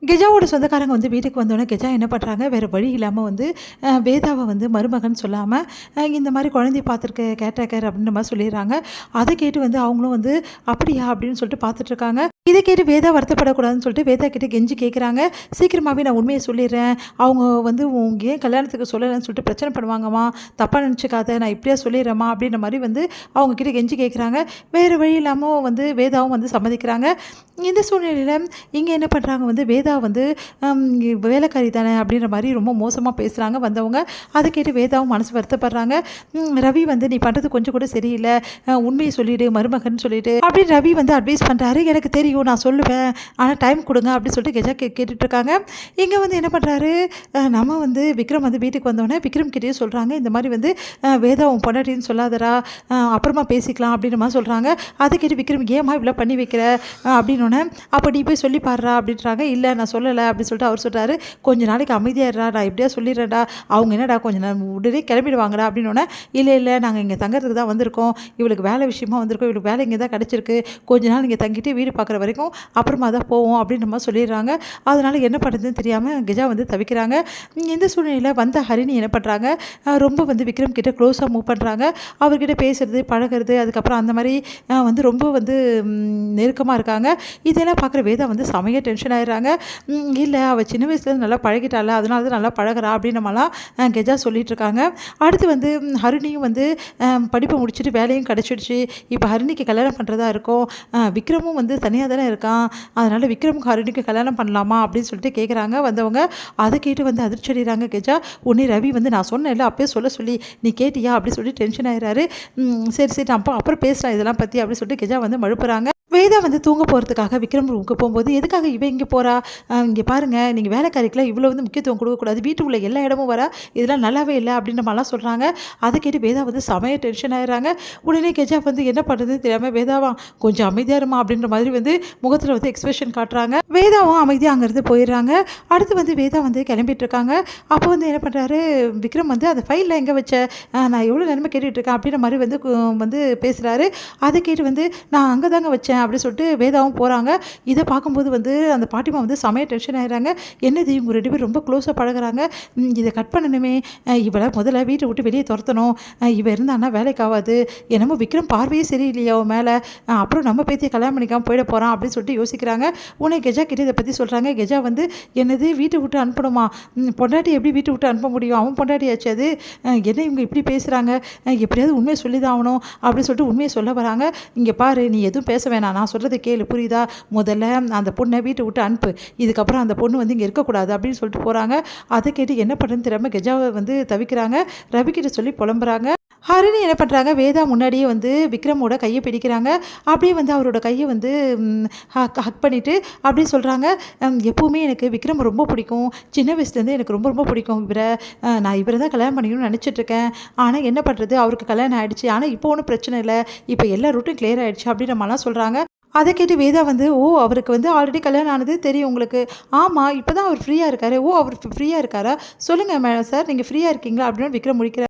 கெஜாவோட சொந்தக்காரங்க வந்து வீட்டுக்கு வந்தோடனே கெஜா என்ன பண்ணுறாங்க, வேறு வழி இல்லாமல் வந்து வேதாவை வந்து மருமகன் சொல்லாமல் இந்த மாதிரி குழந்தைய பார்த்துருக்க கேட்டேக்கர் அப்படின்ற மாதிரி சொல்லிடுறாங்க. அதை கேட்டு வந்து அவங்களும் வந்து அப்படியா அப்படின்னு சொல்லிட்டு பார்த்துட்ருக்காங்க. இதை கேட்டு வேதா வருத்தப்படக்கூடாதுன்னு சொல்லிட்டு வேதா கிட்டே கெஞ்சி கேட்குறாங்க, சீக்கிரமாகவே நான் உண்மையை சொல்லிடுறேன், அவங்க வந்து உங்க ஏன் கல்யாணத்துக்கு சொல்லலைன்னு சொல்லிட்டு பிரச்சனை பண்ணுவாங்கம்மா, தப்பாக நினச்சிக்காத, நான் இப்படியா சொல்லிடுறேம்மா அப்படின்ற மாதிரி வந்து அவங்கக்கிட்ட கெஞ்சி கேட்குறாங்க. வேறு வழி இல்லாமல் வந்து வேதாவும் வந்து சம்மதிக்கிறாங்க. இந்த சூழ்நிலையில் இங்கே என்ன பண்ணுறாங்க, வந்து வேதா வந்து வேலைக்காரி தானே அப்படின்ற மாதிரி ரொம்ப மோசமாக பேசுகிறாங்க வந்தவங்க. அதை கேட்டு வேதாவும் மனசு வருத்தப்படுறாங்க. ரவி வந்து நீ பண்ணுறது கொஞ்சம் கூட சரியில்லை, உண்மையை சொல்லிவிடு மருமகன் சொல்லிவிடு அப்படின்னு ரவி வந்து அட்வைஸ் பண்ணுறாரு. எனக்கு தெரியும், நான் சொல்லுவேன், ஆனால் டைம் கொடுங்க அப்படின்னு சொல்லிட்டு கெஜா கேட்டுட்ருக்காங்க. இங்கே வந்து என்ன பண்ணுறாரு, நம்ம வந்து விக்ரம் வந்து வீட்டுக்கு வந்தோடனே விக்ரம் கிட்டேயே சொல்கிறாங்க, இந்த மாதிரி வந்து வேதா உன் பொண்டாட்டின்னு சொல்லாதரா, அப்புறமா பேசிக்கலாம் அப்படின்ற மாதிரி சொல்கிறாங்க. அதை கேட்டு விக்ரம் ஏமா இவ்வளோ பண்ணி வைக்கிற அப்படின்னோடனே, அப்போ நீ போய் சொல்லி பாடுறா அப்படின்றாங்க. இல்லை நான் சொல்லலை அப்படின்னு சொல்லிட்டு அவர் சொல்கிறாரு. கொஞ்சம் நாளைக்கு அமைதியாடுறா, நான் இப்படியா சொல்லிடுறேன்டா, அவங்க என்னடா கொஞ்சம் நான் உடனே கிளம்பிடுவாங்கடா அப்படின்னோடனே, இல்லை நாங்கள் இங்கே தங்கிறதுக்கு தான் வந்திருக்கோம், இவளுக்கு வேலை விஷயமா வந்திருக்கோம், இவளுக்கு வேலை இங்கே தான் கிடச்சிருக்கு, கொஞ்ச நாள் இங்கே தங்கிட்டு வீடு பார்க்குற வரைக்கும் அப்புறமா தான் போவோம் அப்படின்ற மாதிரி சொல்லிடுறாங்க. அதனால் என்ன பண்ணுறதுன்னு தெரியாமல் கெஜா வந்து தவிக்கிறாங்க. இந்த சூழ்நிலையில் வந்த ஹரிணி என்ன பண்ணுறாங்க, ரொம்ப வந்து விக்ரம் கிட்ட க்ளோஸாக மூவ் பண்ணுறாங்க. அவர்கிட்ட பேசுறது பழகிறது, அதுக்கப்புறம் அந்த மாதிரி வந்து ரொம்ப வந்து நெருக்கமாக இருக்காங்க. இதெல்லாம் பார்க்குற வேதா வந்து செமையாக டென்ஷன் ஆகிடுறாங்க. இல்லை அவள் சின்ன வயசுலேருந்து நல்லா பழகிட்டால, அதனால தான் நல்லா பழகிறா அப்படின்ற மாதிரிலாம் கெஜா சொல்லிகிட்ருக்காங்க. அடுத்து வந்து ஹரிணியும் வந்து படிப்பை முடிச்சுட்டு வேலையும் கிடச்சிடுச்சு, இப்போ ஹரிணிக்கு கல்யாணம் பண்ணுறதா இருக்கும். விக்ரமும் வந்து தனியாக தானே இருக்கான், அதனால் விக்ரமுக்கு ஹரிணிக்கு கல்யாணம் பண்ணலாமா அப்படின்னு சொல்லிட்டு கேட்குறாங்க வந்தவங்க. அதை கேட்டு வந்து அதிர்ச்சி அடைகிறாங்க கெஜா. உடனே ரவி வந்து நான் சொன்னேன்ல அப்பயே சொல்லி நீ கேட்டியா அப்படின்னு சொல்லி டென்ஷன் ஆகிறாரு. சரி அப்புறம் பேசலாம் இதெல்லாம் பற்றி அப்படின்னு சொல்லிட்டு கெஜா வந்து மழுப்புறாங்க. வேதா வந்து தூங்க போகிறதுக்காக விக்ரம் ரூமுக்கு போகும்போது, எதுக்காக இவன் இங்கே போகிறா, இங்கே பாருங்கள் நீங்கள் வேலைக்காரிக்கெலாம் இவ்வளோ வந்து முக்கியத்துவம் கொடுக்கக்கூடாது, வீட்டுக்குள்ளே எல்லா இடமும் வரா, இதெல்லாம் நல்லாவே இல்லை அப்படின்ற மாதிரிலாம் சொல்கிறாங்க. அதை கேட்டு வேதா வந்து செமையாக டென்ஷன் ஆகிடுறாங்க. உடனே கெஜா வந்து என்ன பண்ணுறதுன்னு தெரியாமல் வேதாவா கொஞ்சம் அமைதியாக இருமா அப்படின்ற மாதிரி வந்து முகத்தில் வந்து எக்ஸ்பிரஷன் காட்டுறாங்க. வேதாவும் அமைதியாக அங்கேருந்து போயிடுறாங்க. அடுத்து வந்து வேதா வந்து கிளம்பிட்டு இருக்காங்க. அப்போ வந்து என்ன பண்ணுறாரு விக்ரம் வந்து அந்த ஃபைலில் எங்கே வச்ச, நான் எவ்வளோ நேரமாக கேட்டுட்ருக்கேன் அப்படின்ற மாதிரி வந்து பேசுகிறாரு. அதை கேட்டு வந்து நான் அங்கே தாங்க வச்சேன் அப்படின்னு சொல்லிட்டு வேதாவும் போகிறாங்க. இதை பார்க்கும்போது வந்து அந்த பாட்டிமா வந்து செமையாக டென்ஷன் ஆகிடுறாங்க. என்னது இவங்க 2 பேரும் ரொம்ப க்ளோஸாக பழகுறாங்க, இதை கட் பண்ணணுமே, இவளை முதல்ல வீட்டை விட்டு வெளியே துரத்தணும், இவ இருந்தான்னா வேலைக்கு ஆகாது, என்னமோ விக்ரம் பார்வையே சரியில்லையா அவன் மேலே, அப்புறம் நம்ம பேத்தியை கல்யாணம் பண்ணிக்காமல் போயிட போகிறான் அப்படின்னு சொல்லிட்டு யோசிக்கிறாங்க. உடனே கெஜா கிட்டே இதை பற்றி சொல்கிறாங்க. கெஜா வந்து என்னது வீட்டை விட்டு அனுப்பணுமா, பொண்டாட்டி எப்படி வீட்டை விட்டு அனுப்ப முடியும், அவன் பொண்டாட்டியாச்சு அது, என்ன இவங்க இப்படி பேசுகிறாங்க, எப்படியாவது உண்மையை சொல்லி தான் ஆகணும் அப்படின்னு சொல்லிட்டு உண்மையை சொல்ல வராங்க. இங்கே பாரு நீ எதுவும் பேச வேணாம், நான் சொல்கிறத கேளு புரியுதா, முதல்ல அந்த பொண்ணை வீட்டை விட்டு அனுப்பு, இதுக்கப்புறம் அந்த பொண்ணு வந்து இங்கே இருக்கக்கூடாது அப்படின்னு சொல்லிட்டு போகிறாங்க. அதை கேட்டு என்ன பண்ணுறதுன்னு தெரியாமல் கெஜாவை வந்து தவிக்கிறாங்க. ரவிக்கிட்ட சொல்லி புலம்புறாங்க. ஹரிணி என்ன பண்ணுறாங்க, வேதா முன்னாடியே வந்து விக்ரமோட கையை பிடிக்கிறாங்க. அப்படியே வந்து அவரோட கையை வந்து ஹக் பண்ணிவிட்டு அப்படியே சொல்கிறாங்க, எப்போவுமே எனக்கு விக்ரம் ரொம்ப பிடிக்கும், சின்ன வயசுலேருந்து எனக்கு ரொம்ப ரொம்ப பிடிக்கும் இவரை, நான் இவரை தான் கல்யாணம் பண்ணிக்கணும்னு நினச்சிட்ருக்கேன், ஆனால் என்ன பண்ணுறது அவருக்கு கல்யாணம் ஆகிடுச்சு, ஆனால் இப்போ ஒன்றும் பிரச்சனை இல்லை, இப்போ எல்லா ரூட்டும் கிளியர் ஆகிடுச்சு அப்படின்ற மாதிரிலாம் சொல்கிறாங்க. அதை கேட்டு வேதா வந்து அவருக்கு வந்து ஆல்ரெடி கல்யாணம் ஆனது தெரியும் உங்களுக்கு, ஆமாம் இப்போ தான் அவர் ஃப்ரீயாக இருக்காரு, அவர் ஃப்ரீயாக இருக்காரா சொல்லுங்கள் சார் நீங்கள் ஃப்ரீயாக இருக்கீங்களா அப்படின்னு விக்ரம் முடிக்கிறார்.